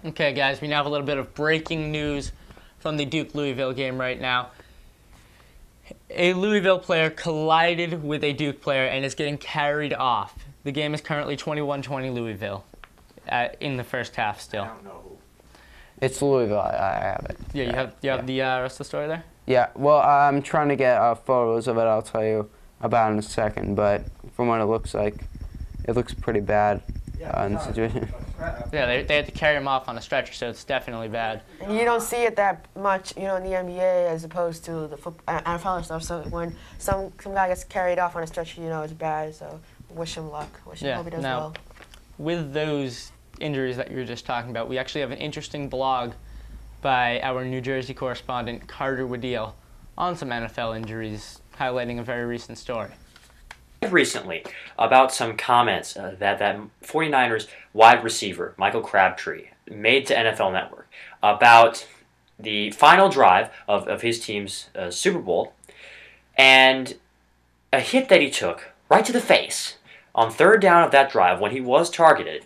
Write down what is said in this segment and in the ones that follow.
Okay, guys, we now have a little bit of breaking news from the Duke-Louisville game right now. A Louisville player collided with a Duke player and is getting carried off. The game is currently 21-20 Louisville in the first half still. I don't know who. It's Louisville. I have it. Yeah, you have the rest of the story there? Yeah, well, I'm trying to get photos of it. I'll tell you about in a second, but from what it looks like, it looks pretty bad in the situation. Yeah, they had to carry him off on a stretcher, so it's definitely bad. And you don't see it that much, you know, in the NBA as opposed to the NFL and stuff. So when some guy gets carried off on a stretcher, you know, it's bad. So wish him luck. Hope he does well. With those injuries that you were just talking about, we actually have an interesting blog by our New Jersey correspondent, Carter Woodeil, on some NFL injuries, highlighting a very recent story. Recently, about some comments that 49ers wide receiver, Michael Crabtree, made to NFL Network about the final drive of his team's Super Bowl and a hit that he took right to the face on third down of that drive when he was targeted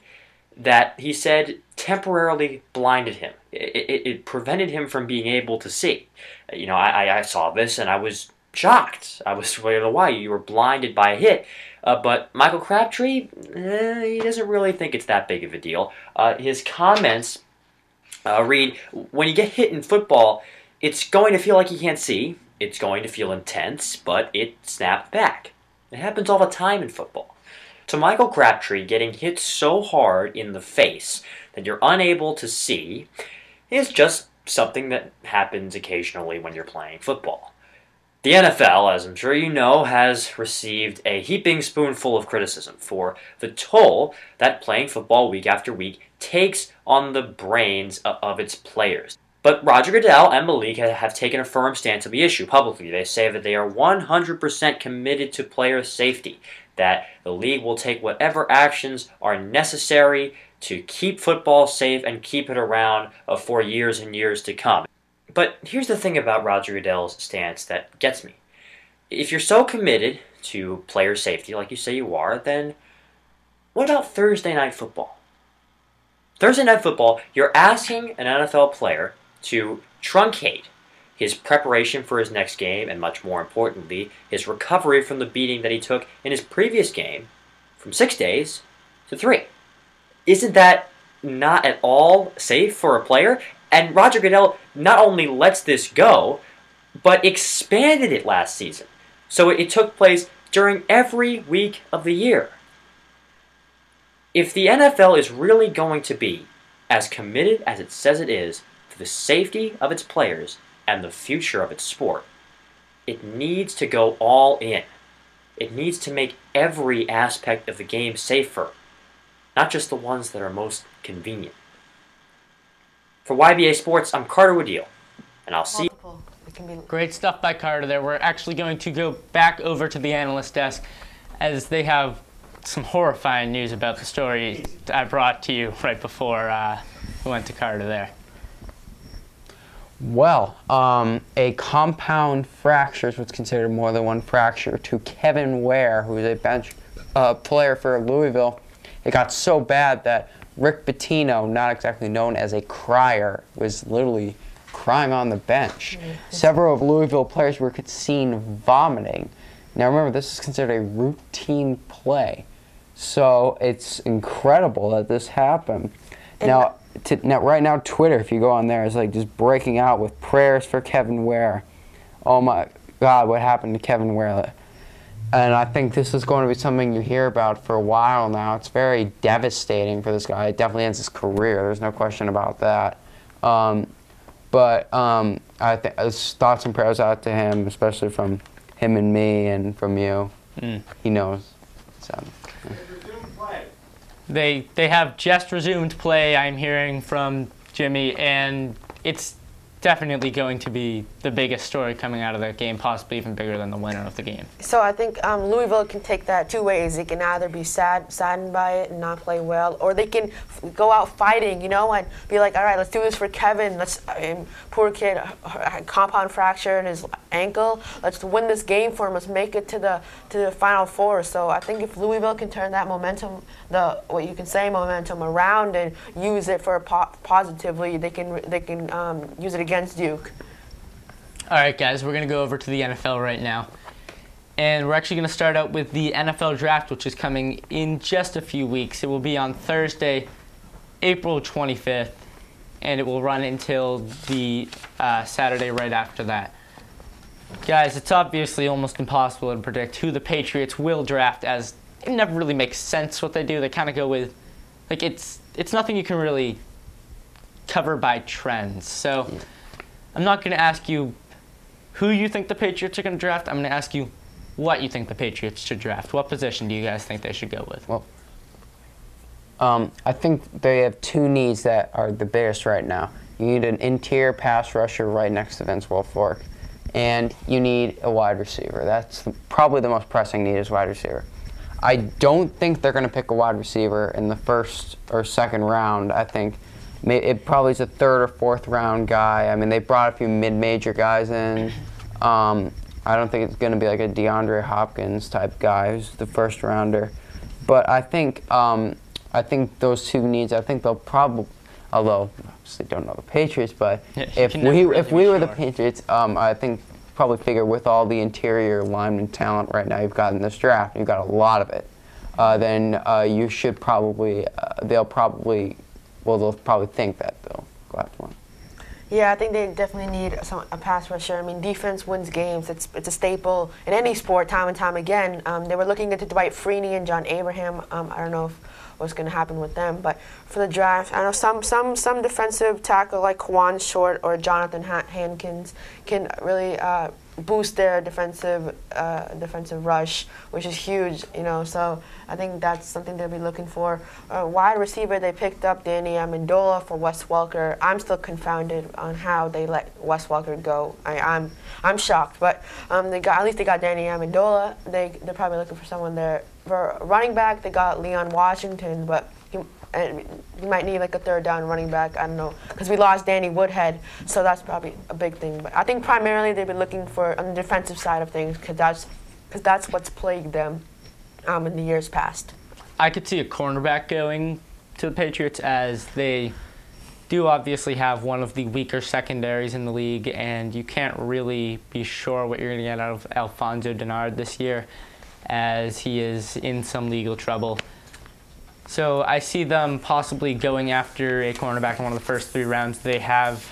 that he said temporarily blinded him. It prevented him from being able to see. You know, I saw this and I was shocked. I was wondering why you were blinded by a hit. But Michael Crabtree, he doesn't really think it's that big of a deal. His comments read, when you get hit in football, it's going to feel like you can't see. It's going to feel intense, but it snapped back. It happens all the time in football. So Michael Crabtree getting hit so hard in the face that you're unable to see is just something that happens occasionally when you're playing football. The NFL, as I'm sure you know, has received a heaping spoonful of criticism for the toll that playing football week after week takes on the brains of its players. But Roger Goodell and Malik have taken a firm stance on the issue publicly. They say that they are 100% committed to player safety, that the league will take whatever actions are necessary to keep football safe and keep it around for years and years to come. But here's the thing about Roger Goodell's stance that gets me. If you're so committed to player safety, like you say you are, then what about Thursday Night Football? Thursday Night Football, you're asking an NFL player to truncate his preparation for his next game, and much more importantly, his recovery from the beating that he took in his previous game from 6 days to 3. Isn't that not at all safe for a player? And Roger Goodell not only lets this go, but expanded it last season. So it took place during every week of the year. If the NFL is really going to be as committed as it says it is to the safety of its players and the future of its sport, it needs to go all in. It needs to make every aspect of the game safer, not just the ones that are most convenient. For YBA Sports, I'm Carter Woodeil, and I'll see you. Great stuff by Carter there. We're actually going to go back over to the analyst desk as they have some horrifying news about the story I brought to you right before we went to Carter there. Well, a compound fracture is what's considered more than one fracture to Kevin Ware, who is a bench player for Louisville. It got so bad that Rick Pitino, not exactly known as a crier, was literally crying on the bench. Several of Louisville players were seen vomiting. Now remember, this is considered a routine play. So it's incredible that this happened. Now, right now, Twitter, if you go on there, is like just breaking out with prayers for Kevin Ware. Oh my God, what happened to Kevin Ware? And I think this is going to be something you hear about for a while now. It's very devastating for this guy. It definitely ends his career. There's no question about that. I think thoughts and prayers out to him, especially from him and me and from you. He knows. So. They have just resumed play, I'm hearing from Jimmy, and it's definitely going to be the biggest story coming out of that game, possibly even bigger than the winner of the game. So I think Louisville can take that two ways. They can either be saddened by it and not play well, or they can go out fighting, you know, and be like, all right, let's do this for Kevin. Poor kid, compound fracture in his ankle. Let's win this game for him. Let's make it to the Final Four. So I think if Louisville can turn that momentum, momentum around and use it for positively, they can use it against Duke. All right, guys, we're going to go over to the NFL right now. And we're actually going to start out with the NFL Draft, which is coming in just a few weeks. It will be on Thursday, April 25th, and it will run until the Saturday right after that. Guys, it's obviously almost impossible to predict who the Patriots will draft, as it never really makes sense what they do. They kind of go with, like, it's nothing you can really cover by trends. So I'm not going to ask you who you think the Patriots are going to draft. I'm going to ask you what you think the Patriots should draft. What position do you guys think they should go with? Well, I think they have two needs that are the biggest right now. You need an interior pass rusher right next to Vince Wilfork, and you need a wide receiver. That's probably the most pressing need is wide receiver. I don't think they're going to pick a wide receiver in the first or second round. I think it probably is a third or fourth round guy. I mean, they brought a few mid-major guys in. I don't think it's going to be like a DeAndre Hopkins type guy who's the first rounder. But I think those two needs, I think they'll probably, although obviously don't know the Patriots, but if we were the Patriots, I think probably figure with all the interior lineman talent right now you've got in this draft, you've got a lot of it, then you should probably, they'll probably think that they'll go after one. Yeah, I think they definitely need a pass rusher. I mean, defense wins games. It's a staple in any sport, time and time again. They were looking into Dwight Freeney and John Abraham. I don't know what's going to happen with them, but for the draft, I know some defensive tackle like Quan Short or Jonathan Hankins can really boost their defensive rush, which is huge, you know. So I think that's something they'll be looking for. Wide receiver, they picked up Danny Amendola for Wes Welker. I'm still confounded on how they let Wes Welker go. I'm shocked, but at least they got Danny Amendola. They're probably looking for someone there. For running back, they got Leon Washington, but you might need like a third down running back. I don't know, because we lost Danny Woodhead, so that's probably a big thing. But I think primarily they've been looking for on the defensive side of things, because that's what's plagued them in the years past. I could see a cornerback going to the Patriots, as they do obviously have one of the weaker secondaries in the league, and you can't really be sure what you're going to get out of Alfonso Denard this year, as he is in some legal trouble. So I see them possibly going after a cornerback in one of the first 3 rounds. They have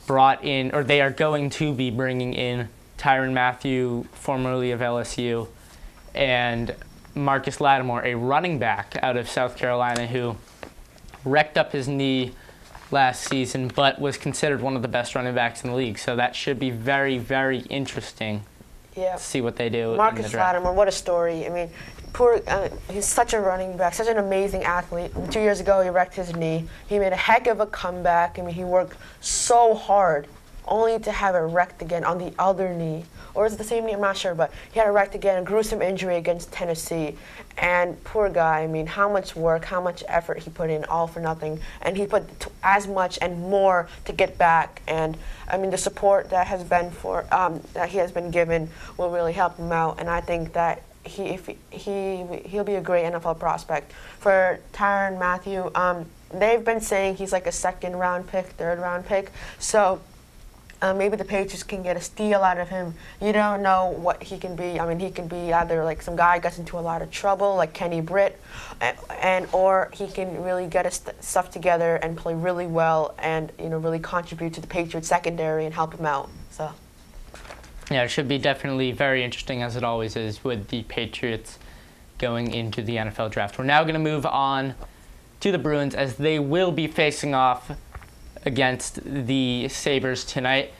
brought in, or they are going to be bringing in Tyrann Mathieu, formerly of LSU, and Marcus Lattimore, a running back out of South Carolina who wrecked up his knee last season but was considered one of the best running backs in the league. So that should be very, very interesting. Yeah. See what they do. Marcus Lattimore, what a story. I mean, he's such a running back, such an amazing athlete. 2 years ago, he wrecked his knee. He made a heck of a comeback. I mean, he worked so hard only to have it wrecked again on the other knee. Or is it the same knee? I'm not sure, but he had it wrecked again, a gruesome injury against Tennessee. And poor guy, I mean, how much work, how much effort he put in, all for nothing. And he put as much and more to get back. And I mean, the support that has been that he has been given will really help him out. And I think that he'll be a great NFL prospect. For Tyrann Mathieu, they've been saying he's like a second-round pick, third-round pick. So maybe the Patriots can get a steal out of him. You don't know what he can be. I mean, he can be either like some guy gets into a lot of trouble, like Kenny Britt, or he can really get his stuff together and play really well, and really contribute to the Patriots secondary and help him out. So. Yeah, it should be definitely very interesting, as it always is, with the Patriots going into the NFL draft. We're now going to move on to the Bruins, as they will be facing off against the Sabres tonight.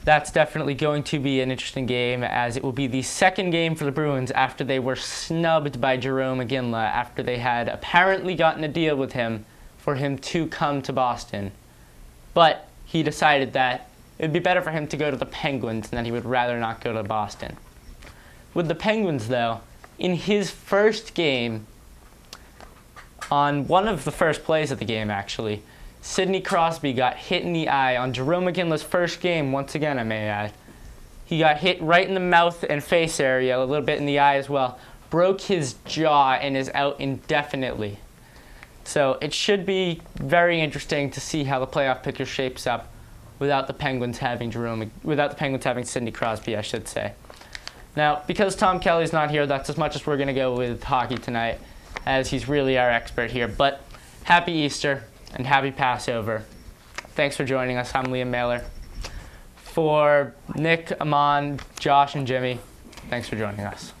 That's definitely going to be an interesting game, as it will be the second game for the Bruins after they were snubbed by Jerome McGinley, after they had apparently gotten a deal with him for him to come to Boston. But he decided that it would be better for him to go to the Penguins and that he would rather not go to Boston. With the Penguins, though, in his first game, on one of the first plays of the game, actually, Sidney Crosby got hit in the eye on Jarome Iginla's first game, once again, I may add. He got hit right in the mouth and face area, a little bit in the eye as well. Broke his jaw and is out indefinitely. So it should be very interesting to see how the playoff picture shapes up without the Penguins having Sidney Crosby, I should say. Now, because Tom Kelly's not here, that's as much as we're going to go with hockey tonight, as he's really our expert here. But happy Easter and happy Passover. Thanks for joining us. I'm Liam Mailer. For Nick, Aman, Josh, and Jimmy, thanks for joining us.